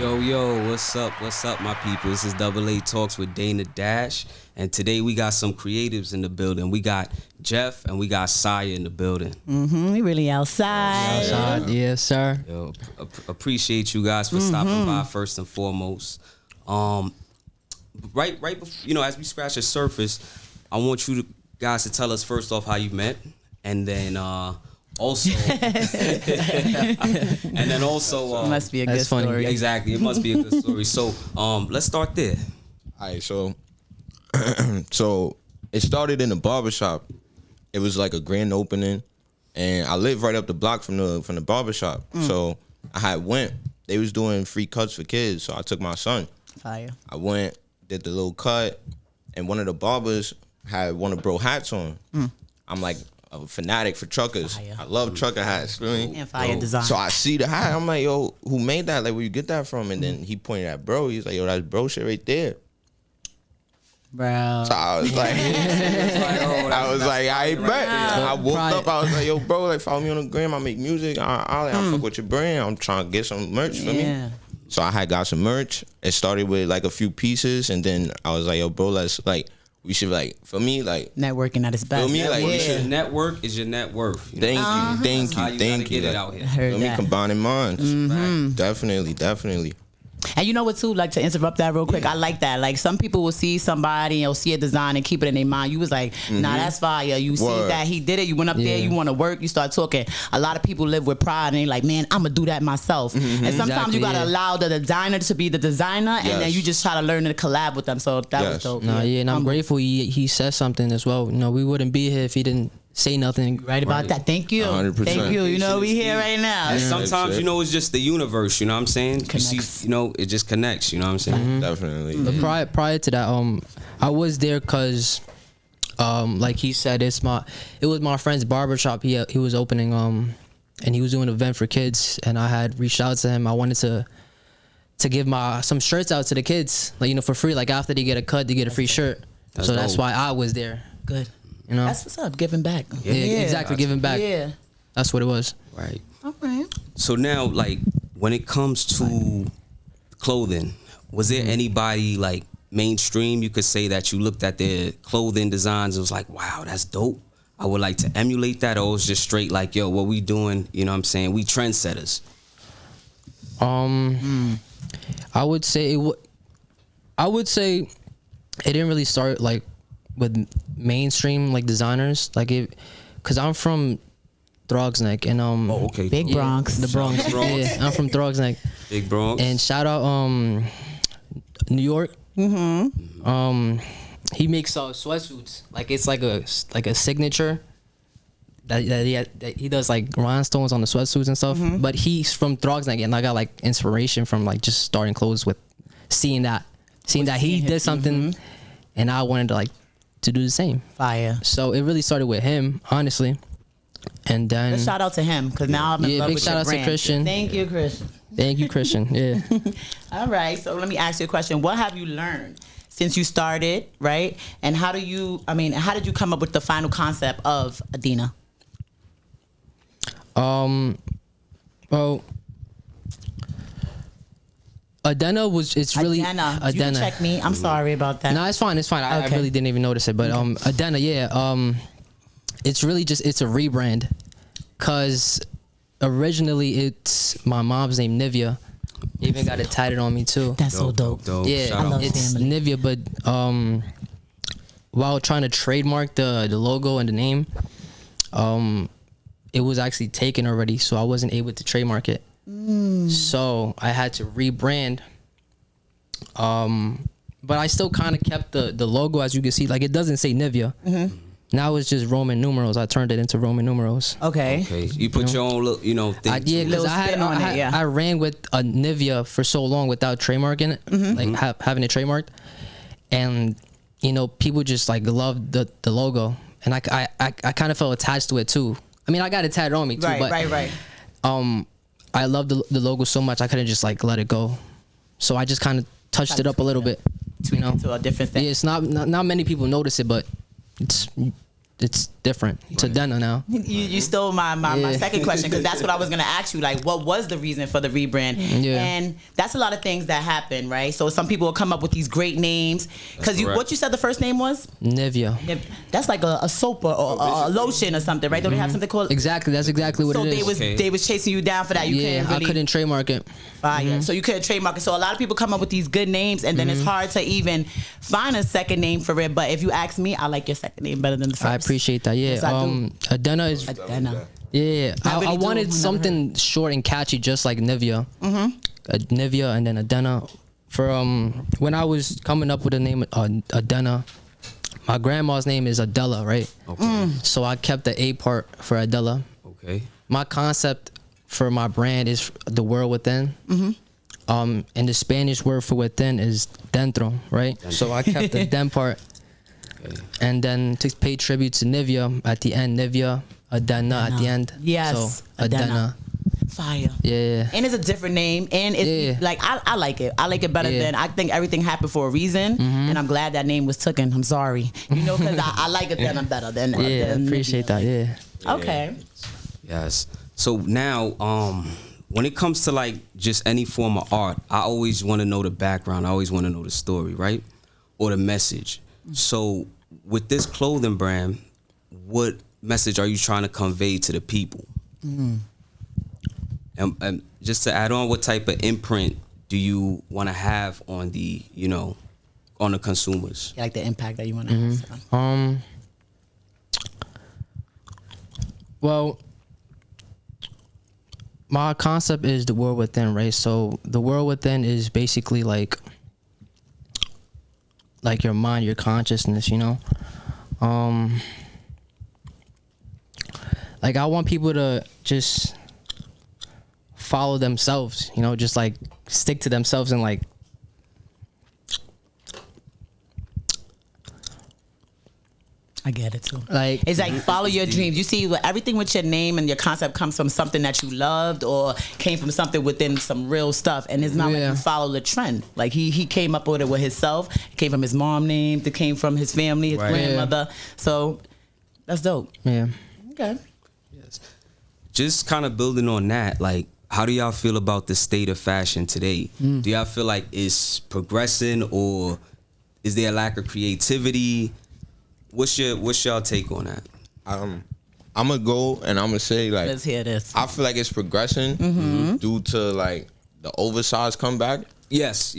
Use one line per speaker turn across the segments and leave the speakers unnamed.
Yo, what's up, my people? This is AA Talks with Dana Dash, and today we got some creatives in the building. We got Jeff and we got Sire in the building.
We really outside.
Yes, sir.
Yo, appreciate you guys for stopping by first and foremost. Right before, as we scratch the surface, I want you guys to tell us first off how you met, and then also,
Must be a good
funny.
story.
Exactly, it must be a good story. So, let's start there.
All right, so it started in a barbershop. It was like a grand opening, and I live right up the block from the barbershop. So I had went. They was doing free cuts for kids, so I took my son.
Fire.
I went, did the little cut, and one of the barbers had one of bro hats on. I'm like a fanatic for truckers.
Fire.
I love trucker hats. You know what I mean?
And fire design.
So I see the hat. I'm like, yo, who made that? Like, where you get that from? And then he pointed at bro. He's like, yo, that's bro shit right there.
Bro.
So I was like, I bet. I woke up. I was like, yo, bro, like follow me on the gram. I make music. I fuck with your brand. I'm trying to get some merch for me. So I had got some merch. It started with like a few pieces, and then I was like, yo, bro, we should for me,
Networking at its best.
Feel me? Like, we should.
Network is your net worth.
Thank you.
Get it out here.
Heard
Let me
that.
combining minds. Definitely.
And you know what too, like to interrupt that real quick, I like that. Like some people will see somebody and see a design and keep it in their mind. You was like, nah, that's fire. You see that he did it, you went up there, you want to work, you start talking. A lot of people live with pride and they like, man, I'm gonna do that myself. And sometimes you gotta allow the designer to be the designer, and then you just try to learn to collab with them. So that was dope.
And I'm grateful he said something as well. We wouldn't be here if he didn't say nothing.
Right about that. Thank you.
100%.
Thank you. We here right now.
And sometimes, it's just the universe, you know what I'm saying?
Connects.
You see, it just connects, you know what I'm saying?
Definitely.
But prior to that, I was there because, like he said, it was my friend's barbershop. He was opening, and he was doing an event for kids, and I had reached out to him. I wanted to give some shirts out to the kids, for free. Like after they get a cut, they get a free shirt.
That's
That's
dope.
why I was there.
Good. That's what's up. Giving back.
Yeah, exactly. Giving back.
Yeah.
That's what it was.
Right.
All right.
So now, when it comes to clothing, was there anybody, mainstream, you could say that you looked at their clothing designs and was like, wow, that's dope. I would like to emulate that, or it was just straight like, yo, what we doing, you know what I'm saying? We trendsetters.
I would say it didn't really start with mainstream designers, because I'm from Throgs Neck and
Okay.
Big Bronx.
the Bronx. Yeah, I'm from Throgs Neck.
Big Bronx.
And shout out New York. He makes sweatsuits. It's like a signature that he does rhinestones on the sweatsuits and stuff. But he's from Throgs Neck, and I got inspiration from just starting clothes with seeing that he did something, and I wanted to do the same.
Fire.
So it really started with him, honestly. And then
Let's shout out to him, because now I'm in love
big
with
shout
your
out
brand.
to Christian.
Thank you, Christian.
Thank you, Christian. Yeah.
All right, so let me ask you a question. What have you learned since you started, right? And how did you come up with the final concept of Adina?
Well, Adena it's really
Adina. You can check me. I'm sorry about that.
No, it's fine. I
Okay.
really didn't even notice it. But Adena, it's really it's a rebrand, cause originally it's my mom's name, Nivea. Even got it tatted on me too.
That's so dope.
Yeah,
Shout out.
it's
family.
Nivea, but while trying to trademark the logo and the name, it was actually taken already, so I wasn't able to trademark it. So I had to rebrand. But I still kind of kept the logo, as you can see. It doesn't say Nivea. Now it's just Roman numerals. I turned it into Roman numerals.
Okay.
You put your own little, thing.
Little spin on it, yeah.
I ran with a Nivea for so long without trademarking it, having it trademarked, and people just loved the logo, and I kind of felt attached to it too. I mean, I got it tatted on me too,
Right.
I love the logo so much I couldn't just let it go, so I just kind of touched it up a little bit,
To a different thing.
Yeah, it's not many people notice it, but it's different. It's Adena now.
You stole my second question, because that's what I was gonna ask you. Like, what was the reason for the rebrand?
Yeah.
And that's a lot of things that happen, right? So some people will come up with these great names. Because what you said the first name was?
Nivea.
That's like a soap or a lotion or something, right? Don't they have something called?
Exactly. That's exactly what it is.
So they was chasing you down for that.
I couldn't trademark it.
So you couldn't trademark it. So a lot of people come up with these good names, and then it's hard to even find a second name for it. But if you ask me, I like your second name better than the first.
I appreciate that. Yeah. Adena is.
Adena.
Yeah. I wanted something short and catchy, just like Nivea. Nivea and then Adena. For when I was coming up with the name Adena, my grandma's name is Adela, right?
Okay.
So I kept the A part for Adela.
Okay.
My concept for my brand is the world within. And the Spanish word for within is dentro, right? So I kept the den part. Okay. And then to pay tribute to Nivea at the end, Nivea, Adena at the end.
Yes.
So Adena.
Fire.
Yeah.
And it's a different name. And it's like, I like it. I like it better than, I think everything happened for a reason. And I'm glad that name was taken. I'm sorry. You know, because I like Adena better than
I appreciate that. Yeah.
Okay.
Yes. So now, when it comes to like just any form of art, I always want to know the background. I always want to know the story, right? Or the message. So with this clothing brand, what message are you trying to convey to the people? And just to add on, what type of imprint do you want to have on the, on the consumers?
Like the impact that you want to have.
Well, my concept is the world within, right? So the world within is basically like your mind, your consciousness, like I want people to just follow themselves, just like stick to themselves and like
I get it too.
Like
it's like follow your dreams. You see, everything with your name and your concept comes from something that you loved or came from something within some real stuff. And it's not like you follow the trend. Like he came up with it with himself. It came from his mom name. It came from his family, his grandmother. So that's dope.
Yeah.
Okay.
Yes. Just kind of building on that, like, how do y'all feel about the state of fashion today? Do y'all feel like it's progressing, or is there a lack of creativity? What's y'all take on that?
I'm gonna go and I'm gonna say, like,
let's hear this.
I feel like it's progressing due to like the oversized comeback.
Yes.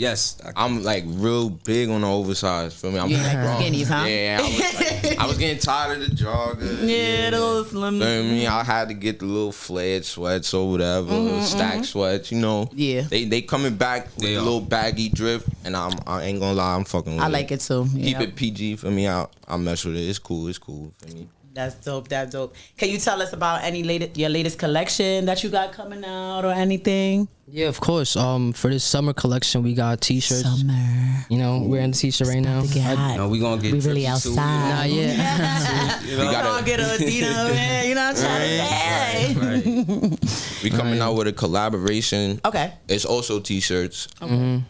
I'm like real big on the oversized. Feel me? I'm
like skinnies, huh?
Yeah, I was getting tired of the joggers.
Yeah, those slim.
Feel me? I had to get the little flared sweats or whatever, stack sweats.
Yeah.
They coming back with the little baggy drip, and I ain't gonna lie, I'm fucking with it.
I like it too.
Keep it PG for me. I mess with it. It's cool for me.
That's dope. Can you tell us about your latest collection that you got coming out or anything?
Yeah, of course. For this summer collection, we got t-shirts.
Summer.
We're in the t-shirt right now.
We gonna get.
We really outside.
Nah, yeah.
We gonna get a Adidas, man. You know what I'm trying to say?
We coming out with a collaboration.
Okay.
It's also t-shirts.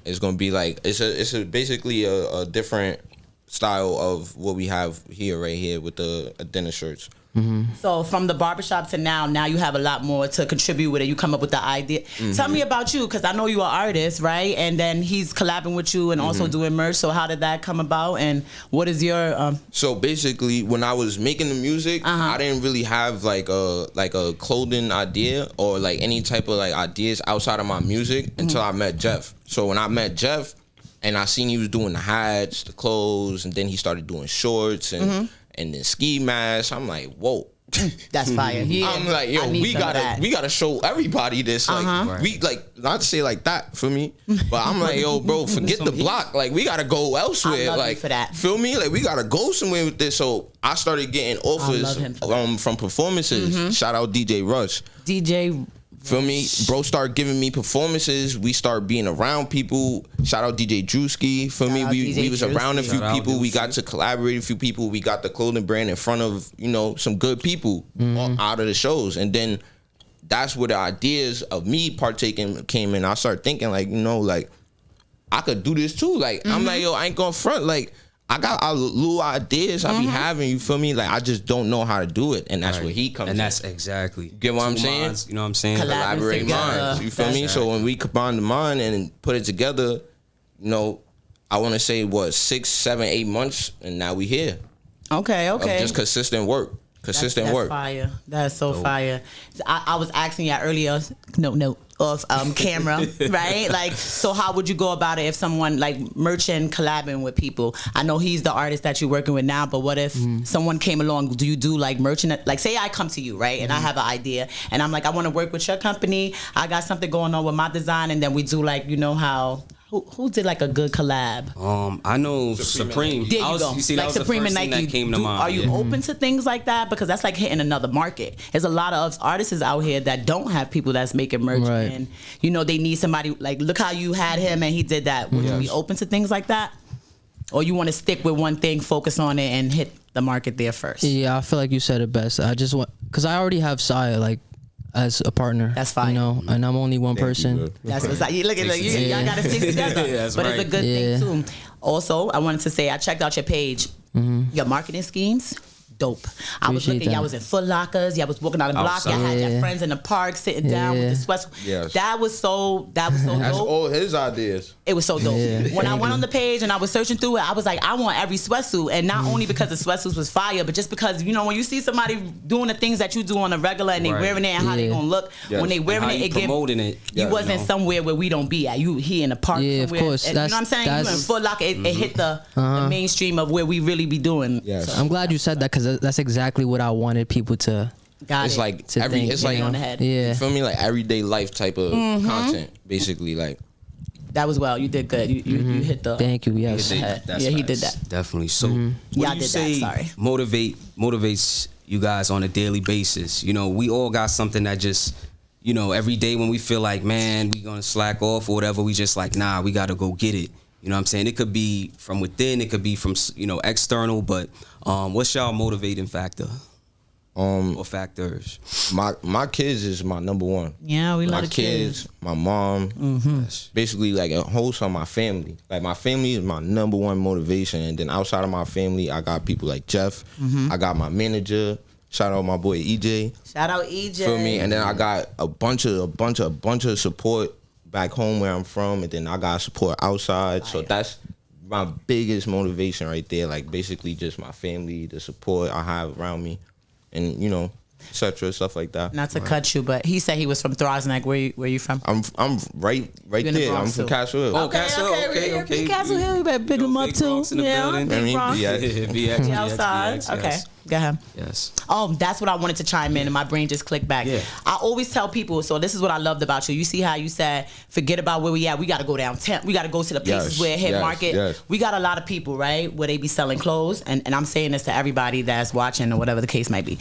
It's gonna be like it's basically a different style of what we have here, right here with the dinner shirts.
So from the barbershop to now you have a lot more to contribute with it. You come up with the idea. Tell me about you, because I know you're an artist, right? And then he's collabing with you and also doing merch. So how did that come about? And what is your
So basically, when I was making the music, I didn't really have like a clothing idea or like any type of like ideas outside of my music until I met Jeff. So when I met Jeff and I seen he was doing the hats, the clothes, and then he started doing shorts and then ski masks, I'm like, whoa.
That's fire. Yeah.
I'm like, yo, we gotta show everybody this. Like, we like, not to say like that for me, but I'm like, yo, bro, forget the block. Like, we gotta go elsewhere.
I love
like,
you for that.
Feel me? Like, we gotta go somewhere with this. So I started getting offers from performances. Shout out DJ Rush. Feel me? Bro start giving me performances. We start being around people. Shout out DJ Drewski. Feel me? We was around a few people. We got to collaborate with a few people. We got the clothing brand in front of, some good people out of the shows. And then that's where the ideas of me partaking came in. I started thinking like, like I could do this too. Like I'm like, yo, I ain't gonna front. Like I got little ideas I be having, you feel me? Like, I just don't know how to do it, and that's where he comes in.
And that's exactly.
Get what I'm saying?
Minds, you know what I'm saying?
Collaborate minds, you feel me? So when we combine the mind and put it together, you know, I want to say, 6, 7, 8 months, and now we here.
Okay.
Of just consistent work. That's work.
Fire. That's so fire. I was asking you earlier, off camera, right? Like, so how would you go about it if someone like merchant collabing with people? I know he's the artist that you're working with now, but what if someone came along? Do you do like merchant? Like, say I come to you, right? And I have an idea, and I'm like, I want to work with your company. I got something going on with my design, and then we do like, you know how. Who did like a good collab?
I know Supreme.
There you go.
You see,
like
that was
Supreme
the first
and
thing
Nike.
that came to mind.
Are you open to things like that? Because that's like hitting another market. There's a lot of artists out here that don't have people that's making merch, and you know they need somebody. Like, look how you had him and he did that. Would you be open to things like that, or you want to stick with one thing, focus on it, and hit the market there first?
Yeah, I feel like you said it best. I just want, because I already have Sire like as a partner.
That's fine.
You know, and I'm only one person.
That's what's like. You look at y'all got to stick together. But it's a good thing too. Also, I wanted to say I checked out your page. Your marketing schemes. Dope. I was looking, y'all was in Foot Lockers, y'all was walking down the block, y'all had your friends in the park sitting down with the sweats.
Yes.
That was so
That's
dope.
all his ideas.
It was so dope. When I went on the page and I was searching through it, I was like, I want every sweatsuit. And not only because the sweatsuits was fire, but just because, you know, when you see somebody doing the things that you do on a regular and they wearing it and how they gonna look, when they wearing it, it
promoting it.
You wasn't somewhere where we don't be at. You here in the park somewhere.
Of course.
You know what I'm saying? You in Foot Locker, it hit the mainstream of where we really be doing.
Yes.
So.
I'm glad you said that, because that's exactly what I wanted people to.
It's like it's like
on the head.
You feel me? Like everyday life type of content, basically. Like,
that was well. You did good. You hit the.
Thank you. Yes.
He did that.
Definitely. So, what do you say motivates you guys on a daily basis? You know, we all got something that just, you know, every day when we feel like, man, we gonna slack off or whatever, we just like, nah, we gotta go get it. You know what I'm saying? It could be from within, it could be from, you know, external, but what's y'all motivating factor? Or factors?
My kids is my number one.
Yeah, we love
my kids. My mom, basically like a host on my family. Like, my family is my number one motivation, and then outside of my family, I got people like Jeff. I got my manager. Shout out my boy EJ.
Shout out EJ.
Feel me? And then I got a bunch of support back home where I'm from, and then I got support outside. So that's my biggest motivation right there. Like, basically just my family, the support I have around me. And, you know, etc., stuff like that.
Not to cut you, but he said he was from Throsneck. Where you from?
I'm right there. I'm from Castle Hill.
Oh, Castle Hill. Okay.
Castle Hill, you better pick him up too.
Yeah.
BX outside. Okay. Go ahead.
Yes.
Oh, that's what I wanted to chime in, and my brain just clicked back. Yeah. I always tell people, so this is what I loved about you. You see how you said, forget about where we at. We got to go downtown. We got to go to the places where hit market. Yes. We got a lot of people, right, where they be selling clothes, and I'm saying this to everybody that's watching or whatever the case might be.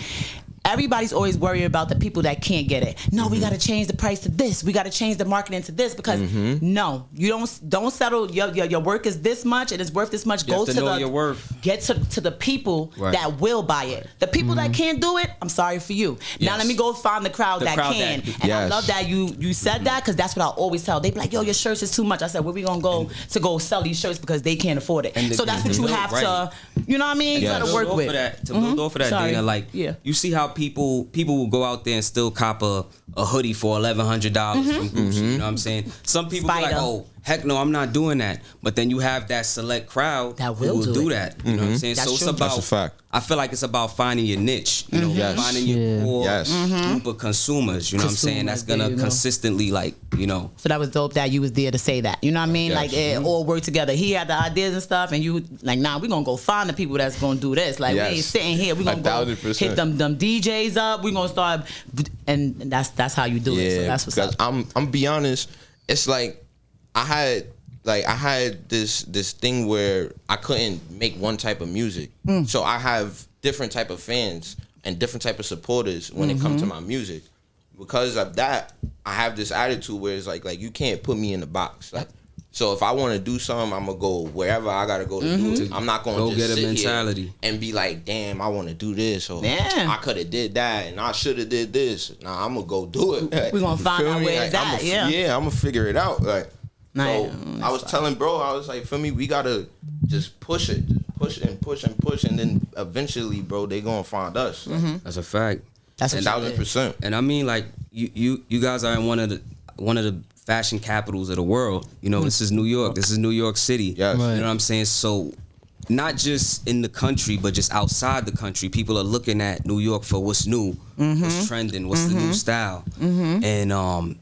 Everybody's always worried about the people that can't get it. No, we got to change the price to this. We got to change the marketing to this, because no, you don't settle. Your work is this much. It is worth this much.
Go to know your worth.
Get to the people that will buy it. The people that can't do it, I'm sorry for you. Now let me go find the crowd that can. And I love that you said that, because that's what I always tell. They be like, yo, your shirts is too much. I said, where we gonna go to go sell these shirts, because they can't afford it. So that's what you have to, you know what I mean? You gotta work with.
To build off of that, Dana, like, you see how people will go out there and still cop a hoodie for $1,100 from Gucci. You know what I'm saying? Some people be like, oh, heck no, I'm not doing that. But then you have that select crowd
that will
do that. You know what I'm saying?
That's
so it's
true.
about,
that's a fact.
I feel like it's about finding your niche. You know, finding your core group of consumers. You know what I'm saying? That's gonna consistently, like, you know.
So that was dope that you was there to say that. You know what I mean? Like, it all worked together. He had the ideas and stuff, and you like, nah, we gonna go find the people that's gonna do this. Like, we ain't sitting here. We gonna go hit them DJs up. We gonna start, and that's how you do it. So that's what's up.
I'm be honest. It's like I had this thing where I couldn't make one type of music. So I have different type of fans and different type of supporters when it comes to my music. Because of that, I have this attitude where it's like you can't put me in the box. Like, so if I want to do something, I'm gonna go wherever I gotta go to do it. I'm not gonna just
get a
sit
mentality
here and be like, damn, I want to do this, or I could have did that, and I should have did this. Nah, I'm gonna go do it. Like,
we gonna find out where it's at.
I'm gonna figure it out. Like,
so
I was telling bro, I was like, for me, we gotta just push it. push and push and push, and then eventually, bro, they gonna find us.
That's a fact.
That's what you did.
1,000%.
And I mean, like you guys are in one of the fashion capitals of the world. You know, this is New York. This is New York City.
Yes.
Right.
You know what I'm saying? So not just in the country, but just outside the country, people are looking at New York for what's new, what's trending, what's the new style. And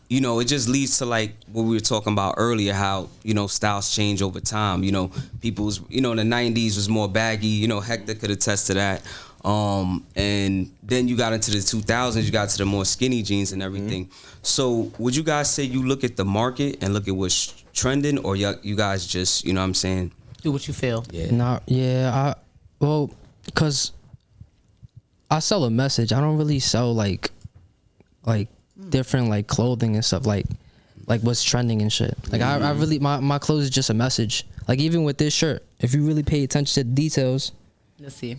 you know, it just leads to like what we were talking about earlier, how, you know, styles change over time. You know, people's, you know, in the 90s was more baggy. You know, Hector could attest to that. And then you got into the 2000s, you got to the more skinny jeans and everything. So would you guys say you look at the market and look at what's trending, or you guys just, you know what I'm saying?
Do what you feel.
Yeah.
Well, because I sell a message. I don't really sell like different like clothing and stuff, like what's trending and shit. Like I really, my clothes is just a message. Like even with this shirt, if you really pay attention to the details.
Let's see.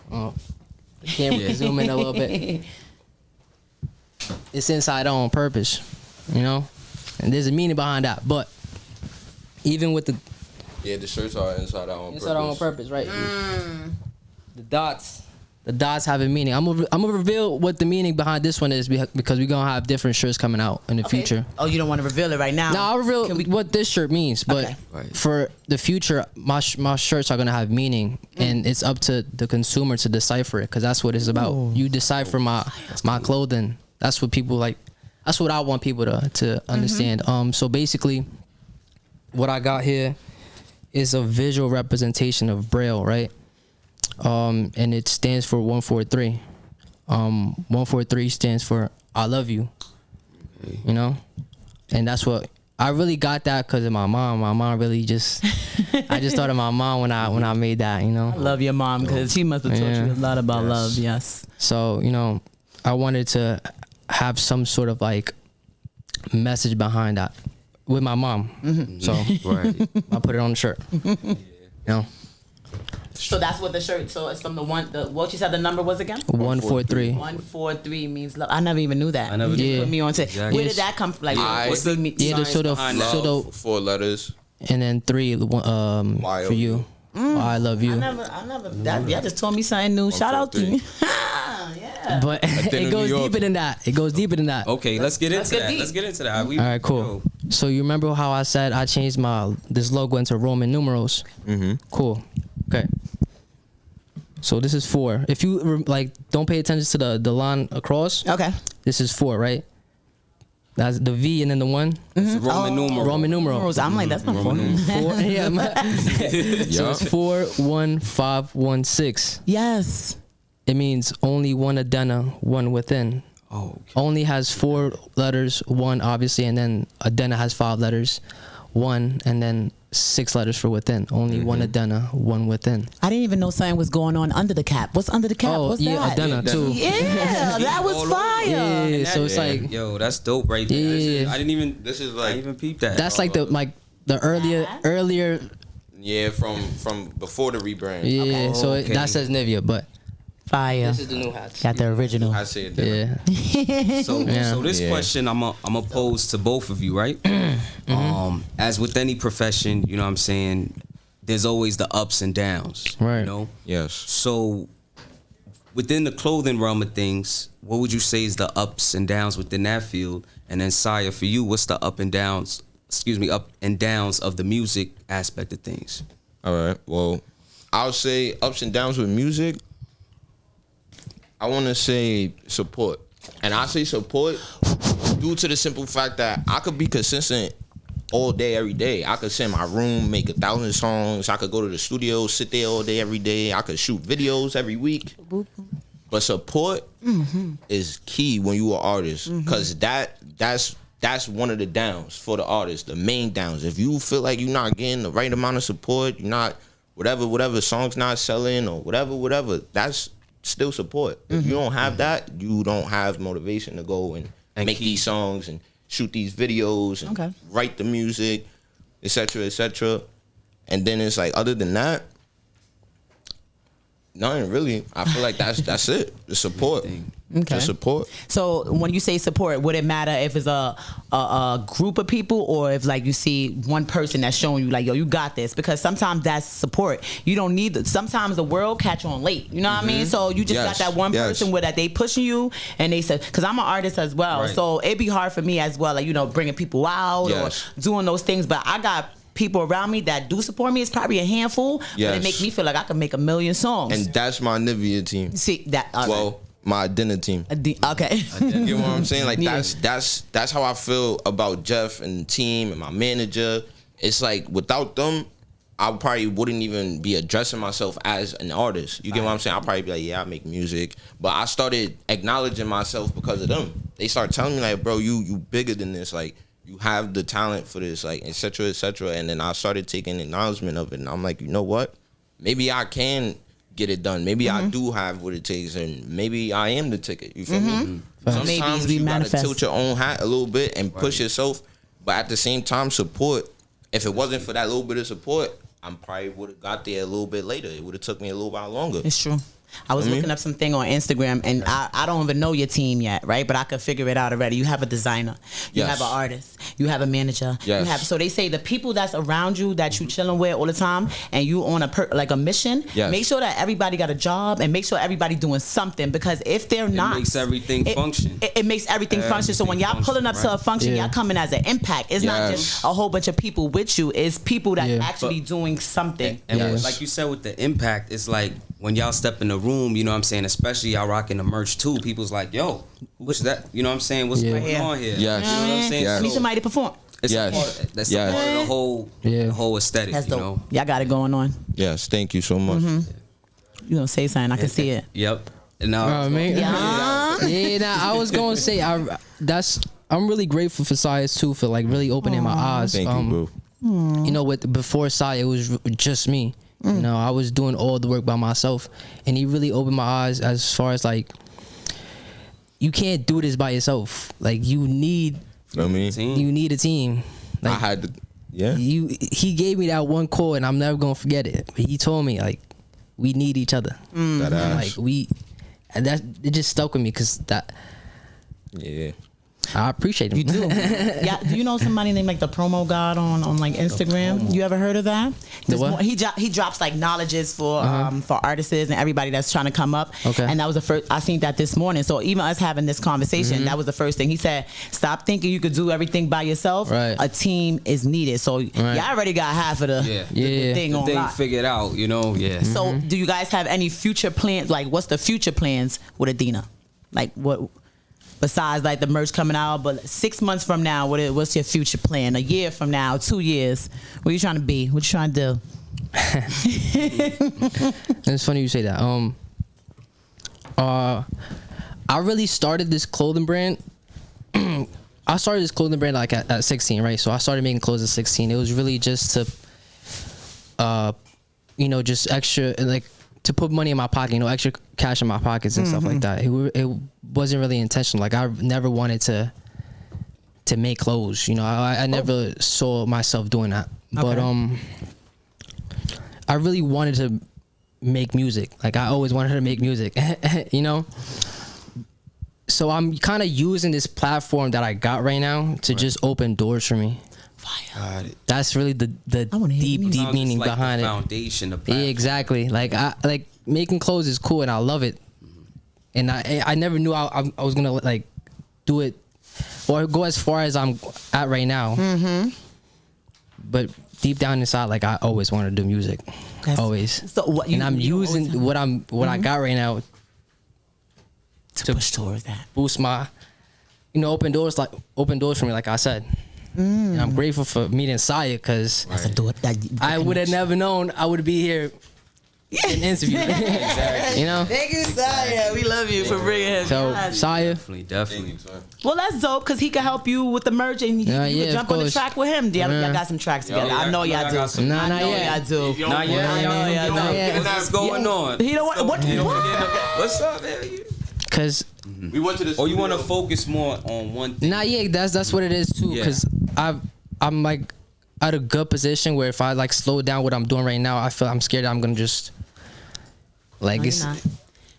Oh, the camera zoom in a little bit. It's inside out on purpose, you know, and there's a meaning behind that. But even with the
shirts are inside out on purpose.
inside out on purpose, right? The dots have a meaning. I'm gonna reveal what the meaning behind this one is, because we're gonna have different shirts coming out in the future.
Oh, you don't want to reveal it right now?
No, I'll reveal what this shirt means, but for the future, my shirts are gonna have meaning, and it's up to the consumer to decipher it, because that's what it's about. You decipher my clothing. That's what people like. That's what I want people to understand. So basically, what I got here is a visual representation of Braille, right? And it stands for 143. 143 stands for I love you. You know, and that's what I really got that because of my mom. My mom really just, I just thought of my mom when I made that. You know,
I love your mom because she must have taught you a lot about love. Yes.
So you know, I wanted to have some sort of like message behind that with my mom. So I put it on the shirt. You know.
So that's what the shirt. So it's from what you said the number was again?
143.
143 means love. I never even knew that.
I never
did.
did.
Put me on to.
Exactly.
Where did that come from? Like,
What's the
the
4 letters.
and then 3 for you. I love you.
I never. Y'all just told me something new. Shout out to you. Yeah.
But it goes deeper than that. It goes deeper than that.
Okay, let's get into that.
deep.
Let's get into that.
All right, cool. So you remember how I said I changed this logo into Roman numerals? Cool. Okay. So this is 4. If you like, don't pay attention to the line across.
Okay.
This is 4, right? That's the V and then the 1.
It's a Roman numeral.
Roman numeral.
I'm like, that's not
Roman
fun.
4. Yeah. So it's 4 1 5 1 6.
Yes.
It means only one adena, one within.
Oh, okay.
Only has 4 letters, 1 obviously, and then adena has 5 letters, 1, and then 6 letters for within. Only one adena, 1 within.
I didn't even know something was going on under the cap. What's under the cap?
Oh,
What's
yeah,
that?
adena too.
Yeah, that was fire.
Yeah, so it's like,
yo, that's dope right there.
Yeah.
I didn't even.
This is
I
like,
didn't even peep that.
that's like the earlier.
yeah, from before the rebrand.
Yeah,
Okay.
so
Okay.
that says Nivea, but
Fire.
this is the new hats.
Got the original.
I say it different.
Yeah.
So this question I'm a pose to both of you, right? As with any profession, you know what I'm saying, there's always the ups and downs.
Right.
You know?
Yes.
So within the clothing realm of things, what would you say is the ups and downs within that field? And then Sire, for you, what's the up and downs of the music aspect of things?
All right. Well, I'll say ups and downs with music. I want to say support. And I say support due to the simple fact that I could be consistent all day, every day. I could sit in my room, make 1,000 songs. I could go to the studio, sit there all day, every day. I could shoot videos every week. But support is key when you are an artist, because that's one of the downs for the artist, the main downs. If you feel like you're not getting the right amount of support, you're not, whatever song's not selling or whatever, that's still support. If you don't have that, you don't have motivation to go and make these songs and shoot these videos and write the music, etc., etc. And then it's like, other than that, Nothing really. I feel like that's it. The support.
Okay.
The support.
So when you say support, would it matter if it's a group of people or if like you see one person that's showing you like, yo, you got this? Because sometimes that's support. You don't need. Sometimes the world catch on late. You know what I mean? So you just got that one person where that they pushing you and they said, because I'm an artist as well,
Right.
so it'd be hard for me as well, like bringing people out or doing those things. But I got people around me that do support me. It's probably a handful, but it make me feel like I can make a million songs.
And that's my Nivea team.
See that?
Well, my dinner team.
Okay.
You know what I'm saying? Like that's how I feel about Jeff and the team and my manager. It's like without them, I probably wouldn't even be addressing myself as an artist. You get what I'm saying? I'll probably be like, yeah, I make music. But I started acknowledging myself because of them. They start telling me like, bro, you bigger than this. Like, you have the talent for this, like, et cetera, et cetera. And then I started taking acknowledgement of it. And I'm like, you know what? Maybe I can get it done. Maybe I do have what it takes, and maybe I am the ticket. You feel me? Sometimes you gotta tilt your own hat a little bit and push yourself, but at the same time, support. If it wasn't for that little bit of support, I probably would have got there a little bit later. It would have took me a little while longer.
It's true. I was looking up something on Instagram, and I don't even know your team yet, right? But I could figure it out already. You have a designer, you have an artist, you have a manager, you have. So they say the people that's around you that you chilling with all the time, and you on a mission. Make sure that everybody got a job, and make sure everybody doing something, because if they're not,
it makes everything function.
It makes everything function. So when y'all pulling up to a function, y'all coming as an impact. It's not just a whole bunch of people with you. It's people that actually doing something.
And like you said with the impact, it's like when y'all step in the room, you know what I'm saying, especially y'all rocking the merch too, people's like, yo, what's that? You know what I'm saying? What's going on here?
Yes.
You know what I'm saying?
Need somebody to perform.
It's a part, that's a part of the whole aesthetic.
That's dope.
You know?
Y'all got it going on.
Yes, thank you so much.
You gonna say something? I can see it.
Yep. And now,
I was gonna say I'm really grateful for Sire too, for like really opening my eyes.
Thank you, bro.
You know, before Sire, it was just me. You know, I was doing all the work by myself, and he really opened my eyes as far as like, you can't do this by yourself. Like, you need a team. Like,
I had to,
he gave me that one call, and I'm never gonna forget it. But he told me like, we need each other. Like and that it just stuck with me because that.
Yeah.
I appreciate him.
You do. Yeah. Do you know somebody named like the Promo God on like Instagram? You ever heard of that? He drops like knowledges for artists and everybody that's trying to come up.
Okay.
And that was the first. I seen that this morning. So even us having this conversation, that was the first thing he said. Stop thinking you could do everything by yourself.
Right.
A team is needed. So y'all already got half of the thing on lock.
Figured out. You know. Yeah.
So do you guys have any future plans? Like, what's the future plans with Adina? Like what? Besides like the merch coming out, but 6 months from now, what's your future plan? A year from now, 2 years, what are you trying to be? What you trying to do?
It's funny you say that. I really started this clothing brand. I started this clothing brand like at 16, right? So I started making clothes at 16. It was really just to, just extra, like, to put money in my pocket, extra cash in my pockets and stuff like that. It wasn't really intentional. Like, I never wanted to make clothes. I never saw myself doing that. But I really wanted to make music. Like, I always wanted to make music. So I'm kind of using this platform that I got right now to just open doors for me.
Fire.
That's really the deep meaning
like
behind
the
it.
Foundation, the
Yeah, exactly. Like, I like making clothes is cool and I love it. And I never knew I was gonna like do it or go as far as I'm at right now. But deep down inside, like, I always wanted to do music. Always.
So what?
And I'm using what I got right now
to push towards that.
Boost my, open doors for me, like I said. And I'm grateful for meeting Sire because I would have never known I would be here in interview. Exactly.
Thank you, Sire. We love you for bringing him.
So, Sire.
Definitely.
Well, that's dope because he can help you with the merch and you can jump on the track with him. Y'all got some tracks together. I know y'all do.
Nah, not yet.
Y'all do.
Not yet. What's going on?
He don't want.
What's up, man?
Because
we went to this.
Or you want to focus more on one thing?
Nah, yeah, that's what it is too. Because I'm like at a good position where if I like slow down what I'm doing right now, I feel I'm scared I'm gonna just Like
No,
it's,
you're not.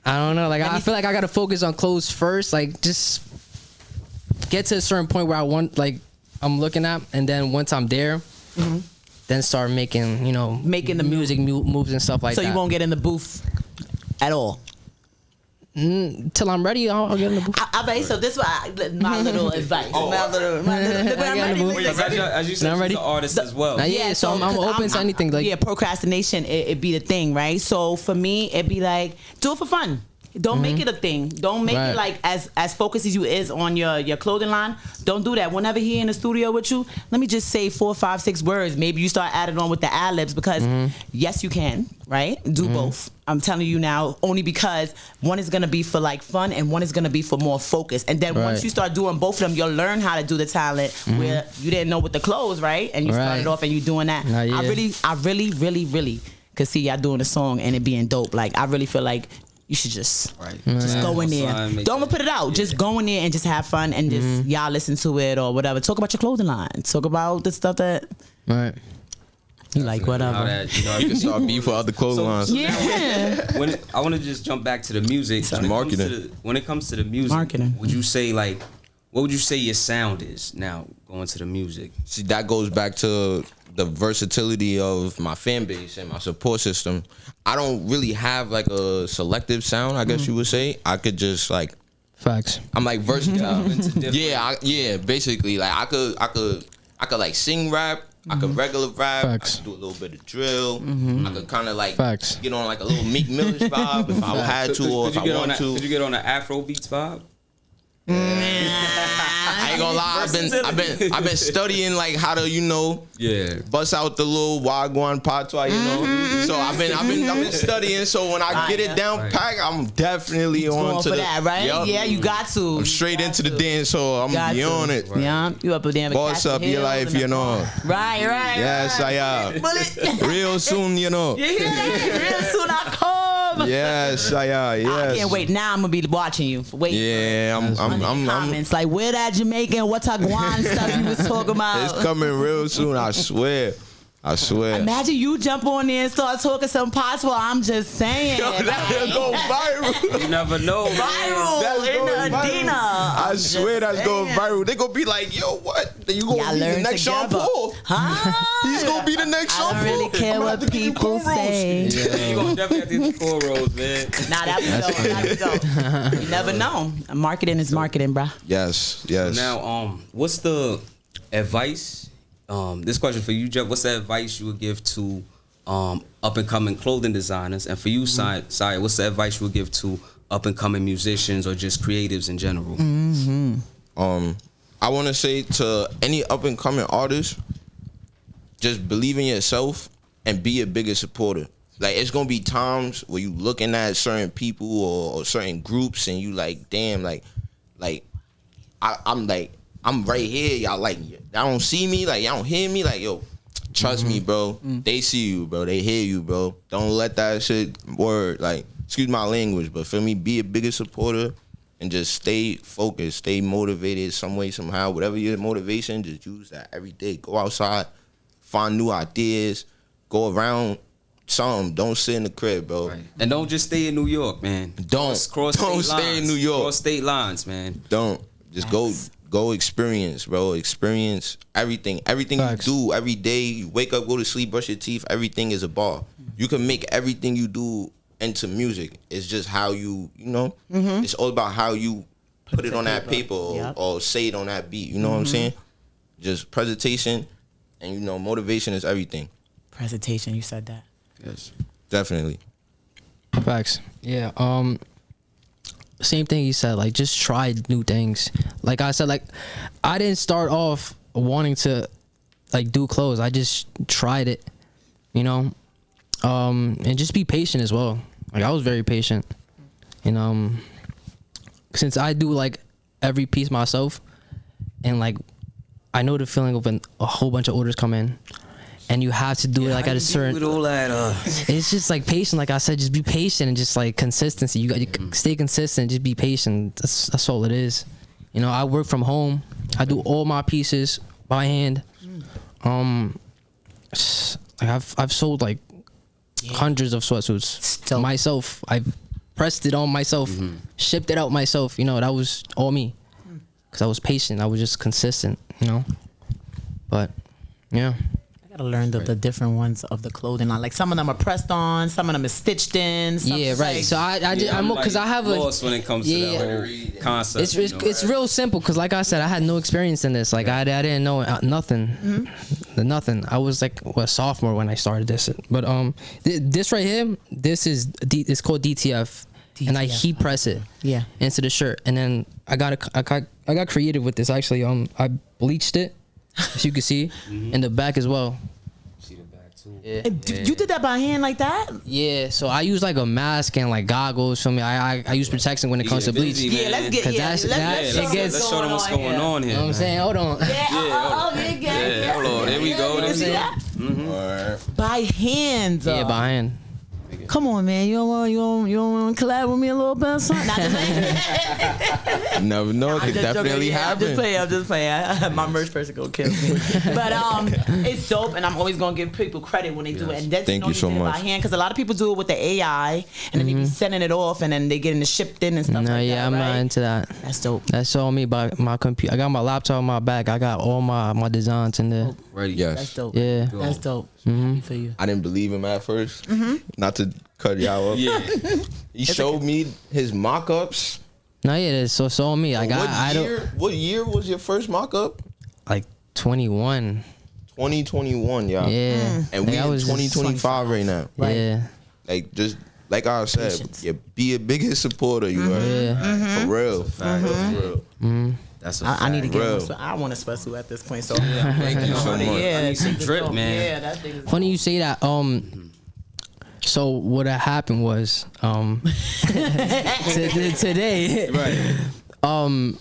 I don't know. Like I feel like I gotta focus on clothes first. Like just get to a certain point where I want, like I'm looking at, and then once I'm there, then start making, making the music moves and stuff like that.
So you won't get in the booth at all.
Till I'm ready, I'll get in the booth.
I bet. So this is my little advice. My little, look, when I'm ready.
As you said,
I'm ready.
she's an artist as well.
Yeah, so I'm open to anything. Like,
yeah, procrastination, it be the thing, right? So for me, it be like, do it for fun. Don't make it a thing. Don't make it like as focused as you is on your clothing line. Don't do that. Whenever he in the studio with you, let me just say 4, 5, 6 words. Maybe you start adding on with the ad-libs because yes, you can, right? Do both. I'm telling you now, only because one is gonna be for like fun and one is gonna be for more focus. And then once you start doing both of them, you'll learn how to do the talent where you didn't know with the clothes, right? And you started off and you doing that. I really could see y'all doing a song and it being dope. Like I really feel like you should just go in there. Don't even put it out. Just go in there and just have fun and just y'all listen to it or whatever. Talk about your clothing line. Talk about the stuff that you like, whatever.
You can start beef for other clothing lines.
I want to just jump back to the music. When it comes to the music,
marketing.
Would you say like, what would you say your sound is now going to the music?
See, that goes back to the versatility of my fan base and my support system. I don't really have like a selective sound, I guess you would say. I could just like
facts.
I'm like versatile. Basically like I could like sing rap, I could regular rap,
facts.
I could do a little bit of drill, I could kind of like get on like a little Meek Millish vibe if I had to or if I want to.
Could you get on an Afro beats vibe?
I ain't gonna lie, I've been studying like how to bust out the little Wagwan patois, So I've been studying. So when I get it down pat, I'm definitely on to
for that, right?
Yep.
Yeah, you got to.
I'm straight into the dance, so I'm gonna be on it.
Yeah, you up there.
Boss up your life,
Right.
Yes, I am. Real soon,
You hear that? Real soon I come.
Yes, I am. Yes.
I can't wait. Now I'm gonna be watching you. Wait.
Yeah, I'm
comments like where that Jamaican, what Guan stuff you was talking about.
It's coming real soon. I swear.
Imagine you jump on there and start talking some possible. I'm just saying.
Yo, that'll go viral.
You never know.
Viral in Adina.
I swear that's going viral. They gonna be like, yo, what? You gonna be the next Sean Paul?
Huh?
He's gonna be the next Sean Paul.
I don't really care what people say.
You gonna definitely have to do cornrows, man.
Nah, that'd be dope. You never know. Marketing is marketing, bruh.
Yes.
So now, what's the advice? This question for you, Jeff. What's the advice you would give to up and coming clothing designers? And for you, Sire, what's the advice you would give to up and coming musicians or just creatives in general?
I want to say to any up and coming artist, just believe in yourself and be a bigger supporter. Like it's gonna be times where you looking at certain people or certain groups and you like, damn, I'm right here. Y'all like, y'all don't see me, like y'all don't hear me. Like, yo, trust me, bro. They see you, bro. They hear you, bro. Don't let that shit word. Like, excuse my language, but for me, be a bigger supporter and just stay focused, stay motivated some way, somehow. Whatever your motivation, just use that every day. Go outside, find new ideas, go around something. Don't sit in the crib, bro.
Right. And don't just stay in New York, man.
Don't stay in New York.
Cross state lines, man.
Don't. Just go experience, bro. Experience everything. Everything Facts. You do every day. You wake up, go to sleep, brush your teeth. Everything is a bar. You can make everything you do into music. It's just how it's all about how you put it on that paper or say it on that beat. You know what I'm saying? Just presentation and motivation is everything.
Presentation, you said that.
Yes. Definitely.
Facts. Yeah. Same thing you said, like just try new things. Like I said, like I didn't start off wanting to like do clothes. I just tried it, and just be patient as well. Like I was very patient. And since I do like every piece myself and like I know the feeling of when a whole bunch of orders come in. And you have to do it like at a certain.
With all that,
it's just like patient. Like I said, just be patient and just like consistency. You got to stay consistent. Just be patient. That's all it is. I work from home. I do all my pieces by hand. Like I've sold like hundreds of sweatsuits myself. I pressed it on myself, shipped it out myself. You know, that was all me. Cause I was patient. I was just consistent. You know, but yeah.
I gotta learn the different ones of the clothing line. Like some of them are pressed on, some of them is stitched in.
Yeah, right.
Like,
so I'm because I have
lost when it comes to that whole concept.
It's real simple. Cause like I said, I had no experience in this. Like I didn't know nothing, nothing. I was like a sophomore when I started this. But this right here, it's called DTF. And I heat press it into the shirt, and then I got creative with this actually. I bleached it, as you can see, in the back as well.
See the back too.
Yeah.
You did that by hand like that?
Yeah. So I use like a mask and like goggles for me. I use protection when it comes to bleach.
Yeah, let's get
let's show them what's going on here.
You know what I'm saying? Hold on.
Yeah, hold on. There we go.
You see that? By hand.
Yeah, by hand.
Come on, man. You don't want to collab with me a little bit or something? Not just saying.
Never know. It could definitely happen.
I'm just playing. My merch person gonna kill me. But it's dope, and I'm always gonna give people credit when they do it. And that's
Thank you so much.
By hand, because a lot of people do it with the AI, and then they be sending it off, and then they getting it shipped in and stuff like that.
I'm not into that.
That's dope.
That's all me by my computer. I got my laptop in my bag. I got all my designs in there.
Ready?
Yes.
That's dope.
Yeah.
That's dope. Happy for you.
I didn't believe him at first. Not to cut y'all up.
Yeah.
He showed me his mock-ups.
No, yeah, so on me. Like
What year was your first mock-up?
like 21.
2021, y'all.
Yeah.
And we in 2025 right now.
Right.
Yeah.
Like just like I said,
Patience.
be a biggest supporter. You are for real. For real.
That's a
I need to get
Real.
one. I want a sweatsuit at this point. So
Thank you so much.
yeah,
I need some
that
drip,
dope.
man.
Yeah, that thing is
Funny you say that. So what had happened was today.
Right.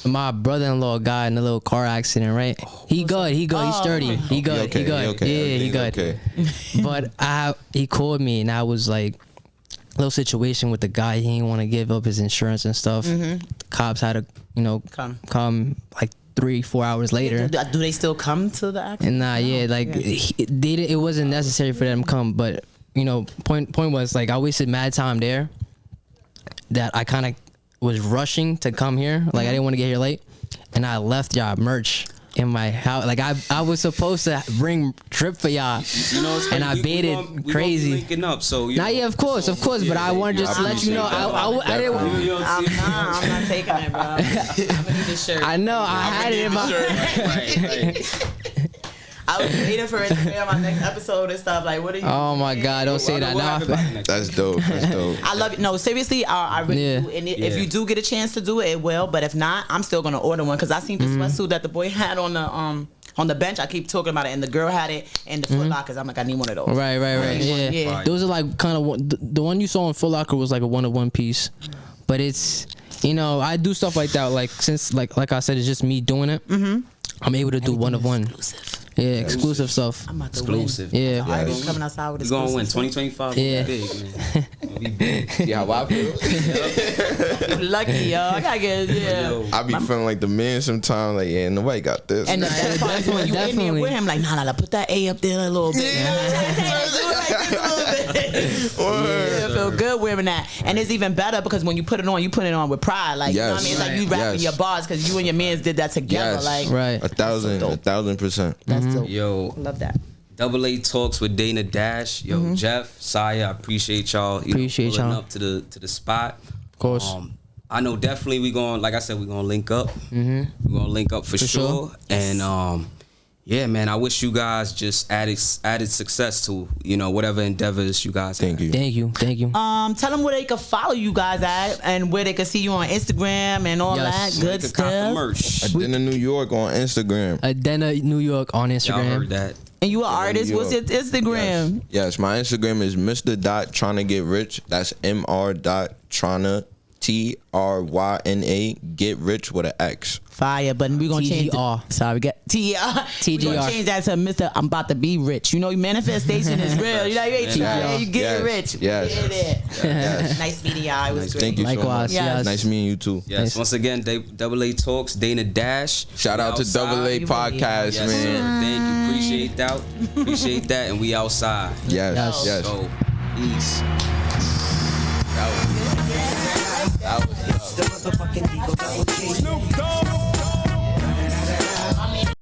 My brother-in-law got in a little car accident, right? He good, he's sturdy. He good, he good. Yeah, he good.
Okay.
But he called me and I was like, little situation with the guy. He didn't want to give up his insurance and stuff. The cops had to, come like 3-4 hours later.
Do they still come to the accident?
And it wasn't necessary for them to come. But point was like I wasted mad time there. That I kind of was rushing to come here. Like I didn't want to get here late, and I left y'all merch in my house. Like I was supposed to bring drip for y'all, and I baited crazy.
Linking up, so
of course. But I wanted just to let you know. I didn't.
I'm not taking it, bro. I'm gonna need this shirt.
I know. I had it in my.
Right.
I was waiting for it to be on my next episode and stuff. Like, what are you?
Oh my God! Don't say that now.
That's dope. That's dope.
I love it. No, seriously, I really do. And if you do get a chance to do it, it will. But if not, I'm still gonna order one because I seen the sweatsuit that the boy had on the bench. I keep talking about it, and the girl had it in the Foot Lockers. I'm like, I need one of those.
Right. Yeah. Those are like kind of the one you saw in Foot Locker was like a 1-of-1 piece, but it's I do stuff like that. Like since like I said, it's just me doing it. I'm able to do 1-of-1.
Exclusive.
Yeah, exclusive stuff.
I'm about to
Exclusive.
win.
Yeah.
Iris coming outside with
We're gonna win.
exclusive.
2025.
Yeah.
Big, man. Gonna be big.
See how I feel?
You lucky, yo. I gotta get
Yo.
I be feeling like the man sometimes. Like, yeah, nobody got this.
And the best part is when you in there with him, like, nah, put that A up there a little bit. Yeah, feel good wearing that. And it's even better because when you put it on with pride. Like, you know what I mean? It's like you rapping your bars because you and your mans did that together. Like,
Right.
1,000%.
That's dope.
Yo,
Love that.
AA Talks with Dana Dash. Yo, Jeff, Sire, I appreciate y'all.
Appreciate
pulling
y'all.
up to the spot.
Of course.
I know definitely we going, like I said, we're gonna link up. We're gonna link up for sure. And yeah, man, I wish you guys just added success to whatever endeavors you guys have.
Thank you.
Tell them where they can follow you guys at and where they can see you on Instagram and all that good
They could cop the
stuff.
merch.
Adena New York on Instagram.
Adena New York on
Y'all
Instagram.
heard that.
And you an artist?
New
What's
York.
your Instagram?
Yes, my Instagram is Mr. Tryna Get Rich. That's Mr. Tryna Get Rich with an X.
Fire, but we're gonna change
TGR.
it. Sorry, get TGR. We're gonna
TGR.
change that to Mr. I'm about to be rich. manifestation is real. You ain't trying, you get rich.
Yes.
Get it.
Yes.
Nice meeting y'all. It was great.
Thank you
Likewise.
so much.
Yes.
Nice meeting you too.
Yes.
Nice.
Once again, AA Talks, Dana Dash.
Shout out to
outside.
AAPodcast,
Yes,
man.
sir. Thank you. Appreciate that. And we outside.
Yes.
So Peace. That was